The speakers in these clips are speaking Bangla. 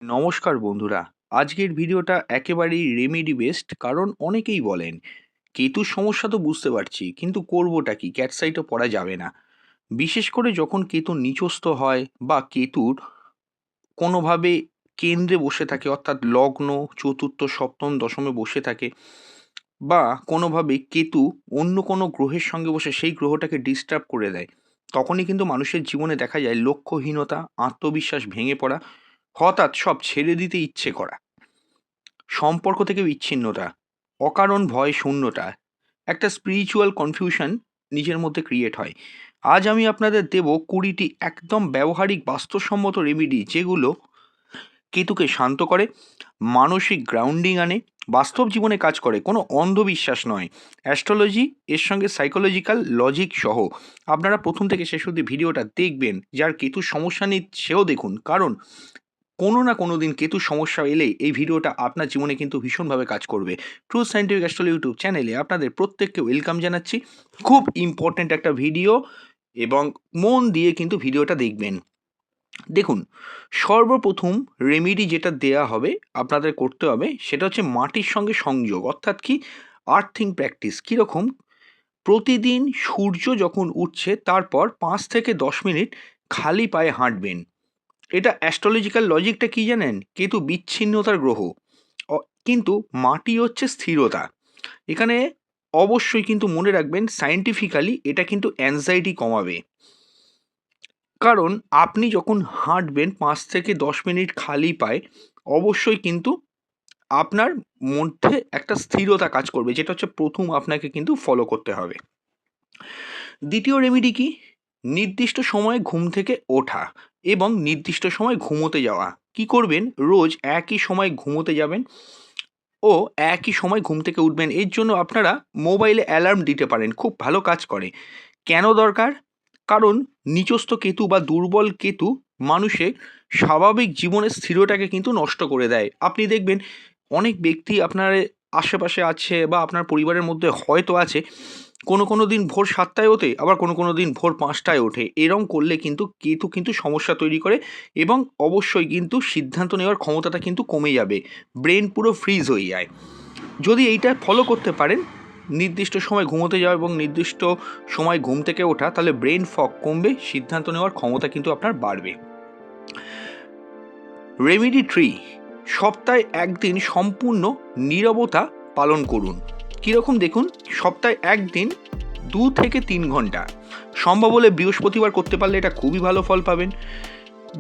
নমস্কার বন্ধুরা। আজকের ভিডিওটা একেবারেই রেমেডি বেসড, কারণ অনেকেই বলেন কেতুর সমস্যা তো বুঝতে পারছি, কিন্তু করবোটা কি, ক্যাটসাইটও পড়া যাবে না। বিশেষ করে যখন কেতু নিচস্থ হয় বা কেতুর কোনোভাবে কেন্দ্রে বসে থাকে, অর্থাৎ লগ্ন, চতুর্থ, সপ্তম, দশমে বসে থাকে, বা কোনোভাবে কেতু অন্য কোনো গ্রহের সঙ্গে বসে সেই গ্রহটাকে ডিস্টার্ব করে দেয়, তখনই কিন্তু মানুষের জীবনে দেখা যায় লক্ষ্যহীনতা, আত্মবিশ্বাস ভেঙে পড়া, হঠাৎ সব ছেড়ে দিতে ইচ্ছে করা, সম্পর্ক থেকে বিচ্ছিন্নতা, অকারণ ভয় শূন্যতা, একটা স্পিরিচুয়াল কনফিউশন নিজের মধ্যে ক্রিয়েট হয়। আজ আমি আপনাদের দেব 20টি একদম ব্যবহারিক বাস্তবসম্মত রেমেডি, যেগুলো কেতুকে শান্ত করে, মানসিক গ্রাউন্ডিং আনে, বাস্তব জীবনে কাজ করে, কোনো অন্ধবিশ্বাস নয়। অ্যাস্ট্রোলজি এর সঙ্গে সাইকোলজিক্যাল লজিক সহ। আপনারা প্রথম থেকে শেষ অবধি ভিডিওটা দেখবেন। যার কেতুর সমস্যা নেই সেও দেখুন, কারণ কোনো না কোনো দিন কেতুর সমস্যা এলেই এই ভিডিওটা আপনার জীবনে কিন্তু ভীষণভাবে কাজ করবে। ট্রু সায়েন্টিফিক অ্যাস্ট্রোলজি ইউটিউব চ্যানেলে আপনাদের প্রত্যেককে ওয়েলকাম জানাচ্ছি। খুব ইম্পর্ট্যান্ট একটা ভিডিও, এবং মন দিয়ে কিন্তু ভিডিওটা দেখবেন। দেখুন, সর্বপ্রথম রেমেডি যেটা দেয়া হবে, আপনাদের করতে হবে, সেটা হচ্ছে মাটির সঙ্গে সংযোগ, অর্থাৎ কি, আর্থিং প্র্যাকটিস। কীরকম? প্রতিদিন সূর্য যখন উঠছে তারপর 5 থেকে 10 মিনিট খালি পায়ে হাঁটবেন। এটা অ্যাস্ট্রোলজিক্যাল লজিকটা কি জানেন? কেতু বিচ্ছিন্নতার গ্রহ, কিন্তু মাটি হচ্ছে স্থিরতা। এখানে অবশ্যই কিন্তু মনে রাখবেন, সায়েন্টিফিক্যালি এটা কিন্তু অ্যাংজাইটি কমাবে। কারণ আপনি যখন হাঁটবেন 5 থেকে 10 মিনিট খালি পায়ে, অবশ্যই কিন্তু আপনার মধ্যে একটা স্থিরতা কাজ করবে, যেটা হচ্ছে প্রথম আপনাকে কিন্তু ফলো করতে হবে। দ্বিতীয় রেমেডি কি? নির্দিষ্ট সময়ে ঘুম থেকে ওঠা এবং নির্দিষ্ট সময় ঘুমোতে যাওয়া। কি করবেন? রোজ একই সময় ঘুমোতে যাবেন ও একই সময় ঘুম থেকে উঠবেন। এর জন্য আপনারা মোবাইলে অ্যালার্ম দিতে পারেন, খুব ভালো কাজ করে। কেন দরকার? কারণ নিচস্থ কেতু বা দুর্বল কেতু মানুষের স্বাভাবিক জীবনের স্থিরতাকে কিন্তু নষ্ট করে দেয়। আপনি দেখবেন অনেক ব্যক্তি আপনার আশেপাশে আছে বা আপনার পরিবারের মধ্যে হয়তো আছে, কোনো দিন ভোর 7টায় ওঠে, আবার কোনো দিন ভোর 5টায় ওঠে। এরম করলে কিন্তু কেতু কিন্তু সমস্যা তৈরি করে, এবং অবশ্যই কিন্তু সিদ্ধান্ত নেওয়ার ক্ষমতাটা কিন্তু কমে যাবে। ব্রেন পুরো ফ্রিজ হয়ে যায়। যদি এইটা ফলো করতে পারেন, নির্দিষ্ট সময় ঘুমোতে যাওয়া এবং নির্দিষ্ট সময় ঘুম থেকে ওঠা, তাহলে ব্রেন ফগ কমবে, সিদ্ধান্ত নেওয়ার ক্ষমতা কিন্তু আপনার বাড়বে। রেমেডি 3, সপ্তাহে একদিন সম্পূর্ণ নীরবতা পালন করুন। কীরকম দেখুন, সপ্তাহে একদিন 2 থেকে 3 ঘন্টা, সম্ভব হলে বৃহস্পতিবার করতে পারলে এটা খুবই ভালো ফল পাবেন।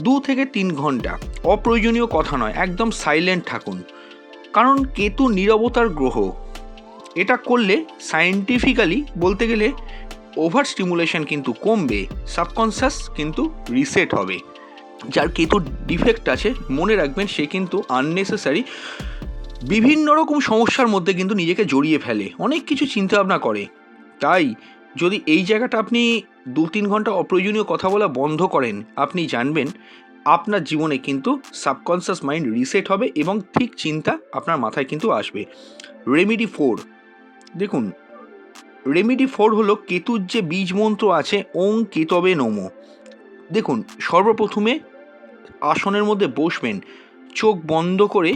2 থেকে 3 ঘন্টা অপ্রয়োজনীয় কথা নয়, একদম সাইলেন্ট থাকুন। কারণ কেতু নীরবতার গ্রহ। এটা করলে সায়েন্টিফিক্যালি বলতে গেলে ওভার স্টিমুলেশন কিন্তু কমবে, সাবকনসিয়াস কিন্তু রিসেট হবে। যার কেতুর ডিফেক্ট আছে, মনে রাখবেন সে কিন্তু আননেসেসারি বিভিন্ন রকম সমস্যার মধ্যে কিন্তু নিজেকে জড়িয়ে ফেলে, অনেক কিছু চিন্তা ভাবনা করে। তাই যদি এই জায়গাটা আপনি 2-3 ঘন্টা অপ্রয়োজনীয় কথা বলা বন্ধ করেন, আপনি জানবেন আপনার জীবনে কিন্তু সাবকনসিয়াস মাইন্ড রিসেট হবে এবং ঠিক চিন্তা আপনার মাথায় কিন্তু আসবে। রেমেডি 4, দেখুন, রেমেডি 4 হলো কেতুর যে বীজ মন্ত্র আছে, ওং কেতবে নমঃ। দেখুন, সর্বপ্রথমে আসনের মধ্যে বসবেন, চোখ বন্ধ করে,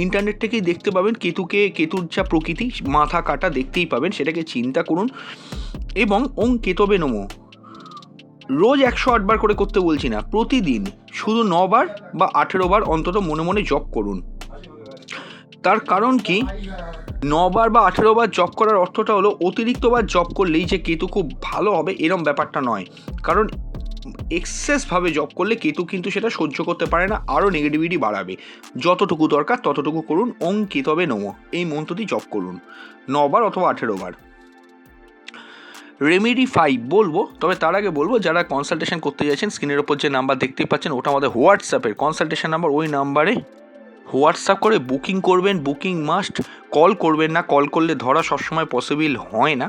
ইন্টারনেট থেকেই দেখতে পাবেন কেতুর যা প্রকৃতি, মাথা কাটা দেখতেই পাবেন, সেটাকে চিন্তা করুন এবং ওং কেতবে নমঃ রোজ 108 বার করে করতে বলছি না, প্রতিদিন শুধু 9 বার বা 18 বার অন্তত মনে মনে জপ করুন। তার কারণ কি, 9 বার বা 18 বার জপ করার অর্থটা হলো অতিরিক্তবার জপ করলেই যে কেতু খুব ভালো হবে এরম ব্যাপারটা নয়। কারণ এক্সেসভাবে জপ করলে কেতু কিন্তু সেটা সহ্য করতে পারে না, আরও নেগেটিভিটি বাড়াবে। যতটুকু দরকার ততটুকু করুন, ওং কেতবে নমঃ এই মন্ত্রটি জপ করুন 9 বার অথবা 18 বার। রেমেডি 5 বলবো, তবে তার আগে বলবো, যারা কনসালটেশন করতে যাচ্ছেন, স্ক্রিনের ওপর যে নাম্বার দেখতেই পাচ্ছেন ওটা আমাদের হোয়াটসঅ্যাপের কনসালটেশন নাম্বার। ওই নাম্বারে হোয়াটসঅ্যাপ করে বুকিং করবেন, বুকিং মাস্ট। কল করবেন না, কল করলে ধরা সবসময় পসিবল হয় না।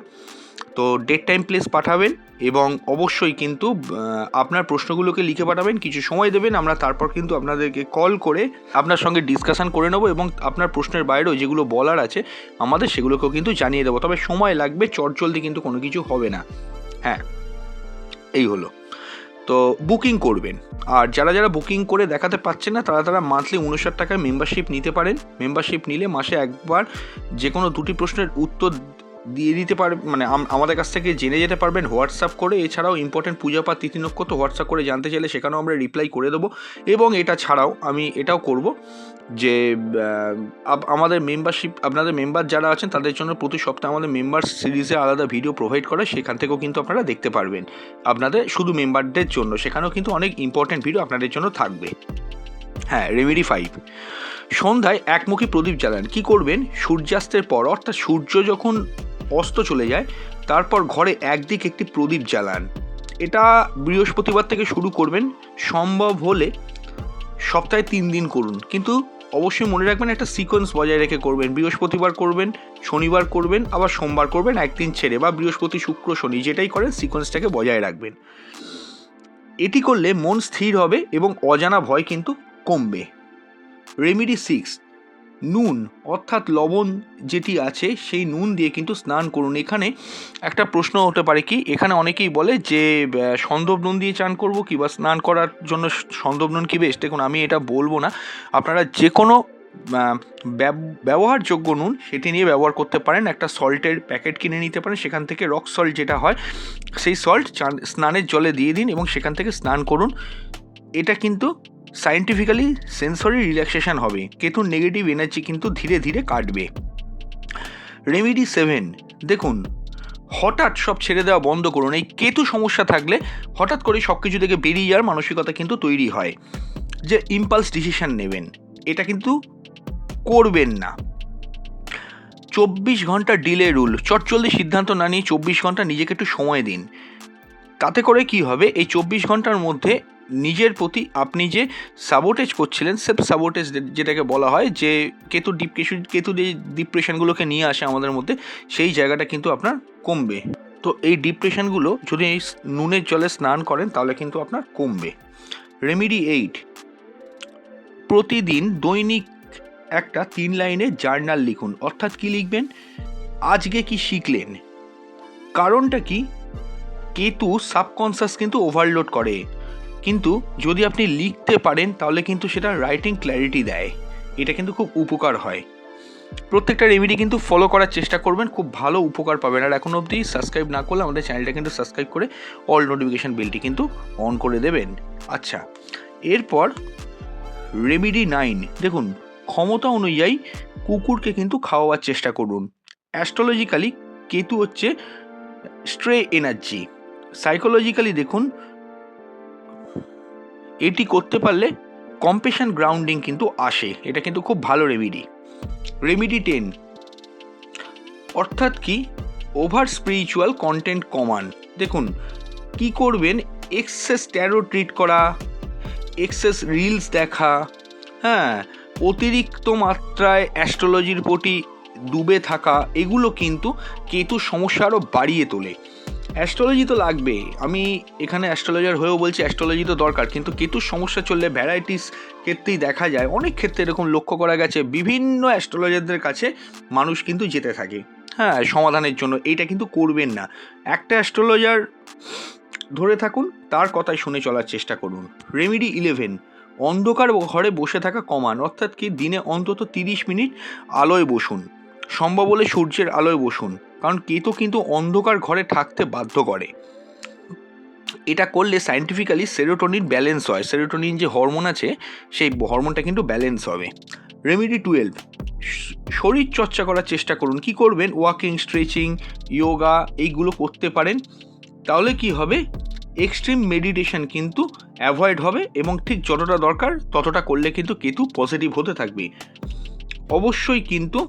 তো ডেট টাইম প্লেস পাঠাবেন এবং অবশ্যই কিন্তু আপনার প্রশ্নগুলোকে লিখে পাঠাবেন, কিছু সময় দেবেন, আমরা তারপর কিন্তু আপনাদেরকে কল করে আপনার সঙ্গে ডিসকাশান করে নেবো এবং আপনার প্রশ্নের বাইরেও যেগুলো বলার আছে আমাদের, সেগুলোকেও কিন্তু জানিয়ে দেবো। তবে সময় লাগবে, চটজলদি কিন্তু কোনো কিছু হবে না। হ্যাঁ, এই হলো। তো বুকিং করবেন। আর যারা যারা বুকিং করে দেখাতে পারছেন না তারা মান্থলি 59 টাকায় মেম্বারশিপ নিতে পারেন। মেম্বারশিপ নিলে মাসে একবার যে কোনো 2টি প্রশ্নের উত্তর দিয়ে দিতে পারবেন, মানে আমাদের কাছ থেকে জেনে যেতে পারবেন হোয়াটসঅ্যাপ করে। এছাড়াও ইম্পর্টেন্ট পূজাপাঠ তিথি নক্ষত্র হোয়াটসঅ্যাপ করে জানতে চাইলে সেখানেও আমরা রিপ্লাই করে দেবো। এবং এটা ছাড়াও আমি এটাও করব যে আমাদের মেম্বারশিপ, আপনাদের মেম্বার যারা আছেন তাদের জন্য প্রতি সপ্তাহে আমাদের মেম্বার সিরিজে আলাদা ভিডিও প্রোভাইড করে, সেখান থেকেও কিন্তু আপনারা দেখতে পারবেন। আপনাদের শুধু মেম্বারদের জন্য সেখানেও কিন্তু অনেক ইম্পর্টেন্ট ভিডিও আপনাদের জন্য থাকবে। হ্যাঁ, রেমেডি 5, সন্ধ্যায় একমুখী প্রদীপ জ্বালান। কি করবেন? সূর্যাস্তের পর, অর্থাৎ সূর্য যখন অস্ত চলে যায় তারপর ঘরে একদিক একটি প্রদীপ জ্বালান। এটা বৃহস্পতিবার থেকে শুরু করবেন, সম্ভব হলে সপ্তাহে 3 দিন করুন, কিন্তু অবশ্যই মনে রাখবেন একটা সিকোয়েন্স বজায় রেখে করবেন। বৃহস্পতিবার করবেন, শনিবার করবেন, আবার সোমবার করবেন, একদিন ছেড়ে, বা বৃহস্পতি শুক্র শনি যেটাই করেন সিকোয়েন্সটাকে বজায় রাখবেন। এটি করলে মন স্থির হবে এবং অজানা ভয় কিন্তু কমবে। রেমেডি 6, নুন অর্থাৎ লবণ যেটি আছে সেই নুন দিয়ে কিন্তু স্নান করুন। এখানে একটা প্রশ্ন হতে পারে, কি এখানে অনেকেই বলে যে সন্দব নুন দিয়ে চান করবো কি, বা স্নান করার জন্য সন্দব নুন কি বেস্ট? দেখুন, আমি এটা বলবো না, আপনারা যে কোনো ব্যবহারযোগ্য নুন সেটি নিয়ে ব্যবহার করতে পারেন। একটা সল্টের প্যাকেট কিনে নিতে পারেন, সেখান থেকে রক সল্ট যেটা হয় সেই সল্ট স্নানের জলে দিয়ে দিন এবং সেখান থেকে স্নান করুন। এটা কিন্তু সায়েন্টিফিক্যালি সেন্সরি রিল্যাক্সেশন হবে, কেতুর নেগেটিভ এনার্জি কিন্তু ধীরে ধীরে কাটবে। রেমেডি 7, দেখুন হঠাৎ সব ছেড়ে দেওয়া বন্ধ করুন। এই কেতু সমস্যা থাকলে হঠাৎ করে সব কিছু থেকে বেরিয়ে যাওয়ার মানসিকতা কিন্তু তৈরি হয়, যে ইম্পালস ডিসিশন নেবেন, এটা কিন্তু করবেন না। 24 ঘন্টা ডিলে রুল, চটজলদি সিদ্ধান্ত না নিয়ে 24 ঘন্টা নিজেকে একটু সময় দিন। তাতে করে কি হবে, এই 24 ঘন্টার মধ্যে নিজের প্রতি আপনি যে সাবোটেজ করছিলেন, সেলফ সাবোটেজ যেটাকে বলা হয়, যে কেতু যে ডিপ্রেশনগুলোকে নিয়ে আসে আমাদের মধ্যে, সেই জায়গাটা কিন্তু আপনার কমবে। তো এই ডিপ্রেশনগুলো যদি এই নুনের জলে স্নান করেন তাহলে কিন্তু আপনার কমবে। রেমেডি 8, প্রতিদিন দৈনিক একটা 3 লাইনের জার্নাল লিখুন। অর্থাৎ কি লিখবেন? আজকে কি শিখলেন। কারণটা কি, কেতু সাবকনসিয়াস কিন্তু ওভারলোড করে, কিন্তু যদি আপনি লিখতে পারেন তাহলে কিন্তু সেটা রাইটিং ক্ল্যারিটি দেয়, এটা কিন্তু খুব উপকার হয়। প্রত্যেকটা রেমেডি কিন্তু ফলো করার চেষ্টা করবেন, খুব ভালো উপকার পাবেন। আর এখন অবধি সাবস্ক্রাইব না করলে আমাদের চ্যানেলটা কিন্তু সাবস্ক্রাইব করে অল নোটিফিকেশান বেলটি কিন্তু অন করে দেবেন। আচ্ছা, এরপর রেমেডি 9, দেখুন ক্ষমতা অনুযায়ী কুকুরকে কিন্তু খাওয়াবার চেষ্টা করুন। অ্যাস্ট্রোলজিক্যালি কেতু হচ্ছে স্ট্রে এনার্জি, সাইকোলজিক্যালি দেখুন এটি করতে পারলে কম্পেশন গ্রাউন্ডিং কিন্তু আসে, এটা কিন্তু খুব ভালো রেমেডি। রেমেডি 10, অর্থাৎ কি ওভার স্পিরিচুয়াল কন্টেন্ট কমান। দেখুন কি করবেন, এক্সেস ট্যারো ট্রিট করা, এক্সেস রিলস দেখা, হ্যাঁ, অতিরিক্ত মাত্রায় অ্যাস্ট্রোলজির প্রতি ডুবে থাকা, এগুলো কিন্তু কেতুর সমস্যা আরও বাড়িয়ে তোলে। অ্যাস্ট্রোলজি তো লাগবে, আমি এখানে অ্যাস্ট্রোলজার হয়েও বলছি অ্যাস্ট্রোলজি তো দরকার, কিন্তু কেতুর সমস্যা চললে ভ্যারাইটিস ক্ষেত্রেই দেখা যায়, অনেক ক্ষেত্রে এরকম লক্ষ্য করা গেছে, বিভিন্ন অ্যাস্ট্রোলজারদের কাছে মানুষ কিন্তু যেতে থাকে, হ্যাঁ, সমাধানের জন্য। এইটা কিন্তু করবেন না, একটা অ্যাস্ট্রোলজার ধরে থাকুন, তার কথাই শুনে চলার চেষ্টা করুন। রেমেডি 11, অন্ধকার ঘরে বসে থাকা কমান। অর্থাৎ কি দিনে অন্তত 30 মিনিট আলোয় বসুন, সম্ভব হলে সূর্যের আলোয় বসুন, কারণ কেতু কিন্তু অন্ধকার ঘরে থাকতে বাধ্য করে। এটা করলে সায়েন্টিফিক্যালি সেরোটোনিন ব্যালেন্স হয়, সেরোটোনিন যে হরমোন আছে সেই হরমোনটা কিন্তু ব্যালেন্স হবে। রেমেডি 12, শরীর চর্চা করার চেষ্টা করুন। কি করবেন? ওয়াকিং, স্ট্রেচিং, যোগা এইগুলো করতে পারেন, তাহলে কি হবে, এক্সট্রিম মেডিটেশন কিন্তু অ্যাভয়েড হবে এবং ঠিক যতটা দরকার ততটা করলে কিন্তু কেতু পজিটিভ হতে থাকবে। অবশ্যই কিন্তু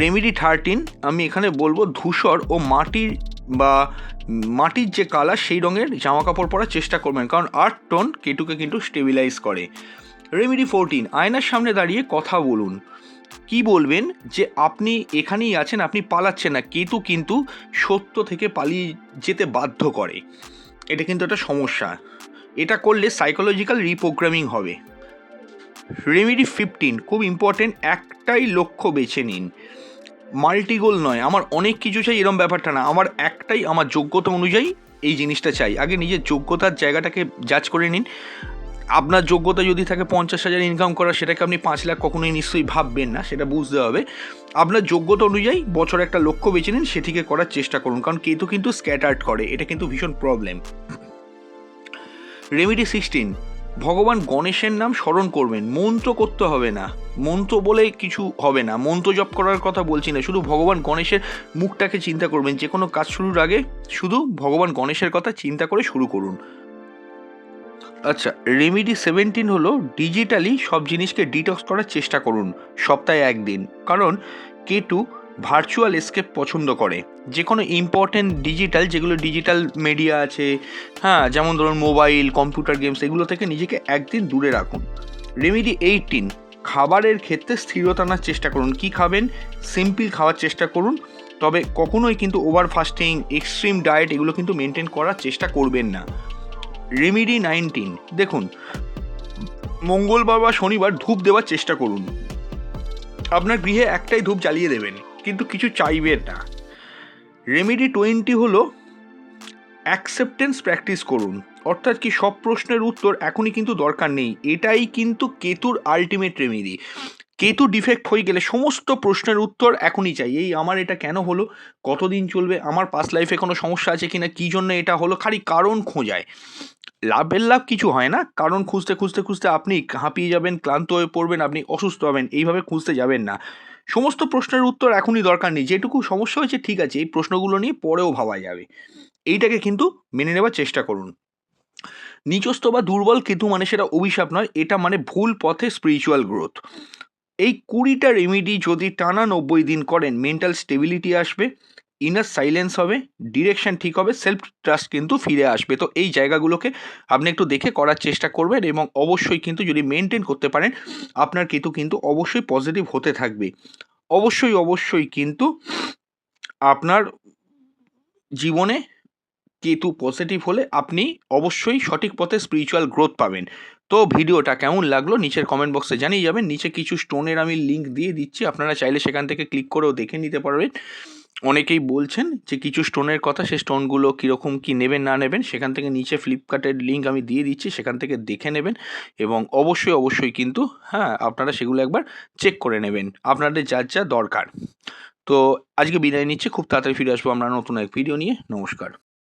রেমেডি 13, আমি এখানে বলবো ধূসর ও মাটির যে কালার সেই রঙের জামা কাপড় পরার চেষ্টা করবেন, কারণ আর্থ টোন কেতুকে কিন্তু স্টেবিলাইজ করে। রেমেডি 14, আয়নার সামনে দাঁড়িয়ে কথা বলুন। কি বলবেন? যে আপনি এখানেই আছেন, আপনি পালাচ্ছেন না, কেতু কিন্তু সত্য থেকে পালিয়ে যেতে বাধ্য করে, এটা কিন্তু একটা সমস্যা। এটা করলে সাইকোলজিক্যাল রিপ্রোগ্রামিং হবে। রেমেডি 15, খুব ইম্পর্টেন্ট, একটাই লক্ষ্য বেছে নিন, মাল্টিগোল নয়, আমার অনেক কিছু চাই এরকম ব্যাপারটা না, আমার একটাই, আমার যোগ্যতা অনুযায়ী এই জিনিসটা চাই। আগে নিজের যোগ্যতার জায়গাটাকে জাজ করে নিন। আপনার যোগ্যতা যদি থাকে 50,000 ইনকাম করা, সেটাকে আপনি 5 লাখ কখনোই নিশ্চয়ই ভাববেন না, সেটা বুঝতে হবে। আপনার যোগ্যতা অনুযায়ী বছরে একটা লক্ষ্য বেছে নিন, সেটিকে করার চেষ্টা করুন, কারণ কেতু কিন্তু স্ক্যাটার্ড করে, এটা কিন্তু ভীষণ প্রবলেম। রেমেডি 16, ভগবান গণেশের নাম স্মরণ করবেন, মন্ত্র করতে হবে না, মন্ত্র বলে কিছু হবে না, মন্ত্র জপ করার কথা বলছি না, শুধু ভগবান গণেশের মুখটাকে চিন্তা করবেন। যে কোনো কাজ শুরুর আগে শুধু ভগবান গণেশের কথা চিন্তা করে শুরু করুন। আচ্ছা, রেমেডি 17 হলো ডিজিটালি সব জিনিসকে ডিটক্স করার চেষ্টা করুন সপ্তাহে একদিন, কারণ কেটু ভার্চুয়াল এসকেপ পছন্দ করে। যে কোনো ইম্পর্টেন্ট ডিজিটাল, যেগুলো ডিজিটাল মিডিয়া আছে, হ্যাঁ, যেমন ধরুন মোবাইল, কম্পিউটার গেমস, এগুলো থেকে নিজেকে একদিন দূরে রাখুন। রেমেডি 18, খাবারের ক্ষেত্রে স্থিরতা আনার চেষ্টা করুন। কি খাবেন? সিম্পল খাওয়ার চেষ্টা করুন, তবে কখনোই কিন্তু ওভার ফাস্টিং, এক্সট্রিম ডায়েট এগুলো কিন্তু মেনটেন করার চেষ্টা করবেন না। রেমেডি 19, দেখুন, মঙ্গলবার বা শনিবার ধূপ দেওয়ার চেষ্টা করুন। আপনার গৃহে একটাই ধূপ জ্বালিয়ে দেবেন, কিন্তু কিছু চাইবেন না। রেমেডি 20 হলো অ্যাকসেপ্টেন্স প্র্যাকটিস করুন, অর্থাৎ কি সব প্রশ্নের উত্তর এখনই কিন্তু দরকার নেই। এটাই কিন্তু কেতুর আলটিমেট রেমেডি। কেতু ডিফেক্ট হয়ে গেলে সমস্ত প্রশ্নের উত্তর এখনই চাই। এই আমার এটা কেন হলো, কতদিন চলবে, আমার পাস্ট লাইফে কোনো সমস্যা আছে কিনা, কী জন্য এটা হলো, খালি কারণ খোঁজায়। লাভের লাভ কিছু হয় না, কারণ খুঁজতে খুঁজতে খুঁজতে আপনি হাঁপিয়ে যাবেন, ক্লান্ত হয়ে পড়বেন, আপনি অসুস্থ হবেন, এইভাবে খুঁজতে যাবেন না। সমস্ত প্রশ্নের উত্তর এখনই দরকার নেই, যেটুকু সমস্যা হয়েছে ঠিক আছে, এই প্রশ্নগুলো নিয়ে পরেও ভাবা যাবে, এইটাকে কিন্তু মেনে নেওয়ার চেষ্টা করুন। নিচস্থ বা দুর্বল কেতু মানে সেটা অভিশাপ নয়, এটা মানে ভুল পথে স্পিরিচুয়াল গ্রোথ। এই 20টা রেমেডি যদি টানা 90 দিন করেন, মেন্টাল স্টেবিলিটি আসবে, ইনার সাইলেন্স হবে, ডিরেকশন ঠিক হবে, সেলফ ট্রাস্ট কিন্তু ফিরে আসবে। তো এই জায়গাগুলোকে আপনি একটু দেখে করার চেষ্টা করবেন, এবং অবশ্যই কিন্তু যদি মেনটেন করতে পারেন, আপনার কেতু কিন্তু অবশ্যই পজিটিভ হতে থাকবে। অবশ্যই অবশ্যই কিন্তু আপনার জীবনে কেতু পজিটিভ হলে আপনি অবশ্যই সঠিক পথে স্পিরিচুয়াল গ্রোথ পাবেন। তো ভিডিওটা কেমন লাগলো নিচের কমেন্ট বক্সে জানিয়ে যাবেন। নিচে কিছু স্টোনের আমি লিঙ্ক দিয়ে দিচ্ছি, আপনারা চাইলে সেখান থেকে ক্লিক করেও দেখে নিতে পারবেন। অনেকেই বলছেন যে কিছু স্টোনের কথা, সেই স্টোনগুলো কীরকম কী নেবেন না নেবেন, সেখান থেকে নিচে ফ্লিপকার্টের লিঙ্ক আমি দিয়ে দিচ্ছি, সেখান থেকে দেখে নেবেন, এবং অবশ্যই অবশ্যই কিন্তু হ্যাঁ, আপনারা সেগুলো একবার চেক করে নেবেন আপনাদের যার যা দরকার। তো আজকে বিদায় নিচ্ছি, খুব তাড়াতাড়ি ফিরে আসবো আমরা নতুন এক ভিডিও নিয়ে। নমস্কার।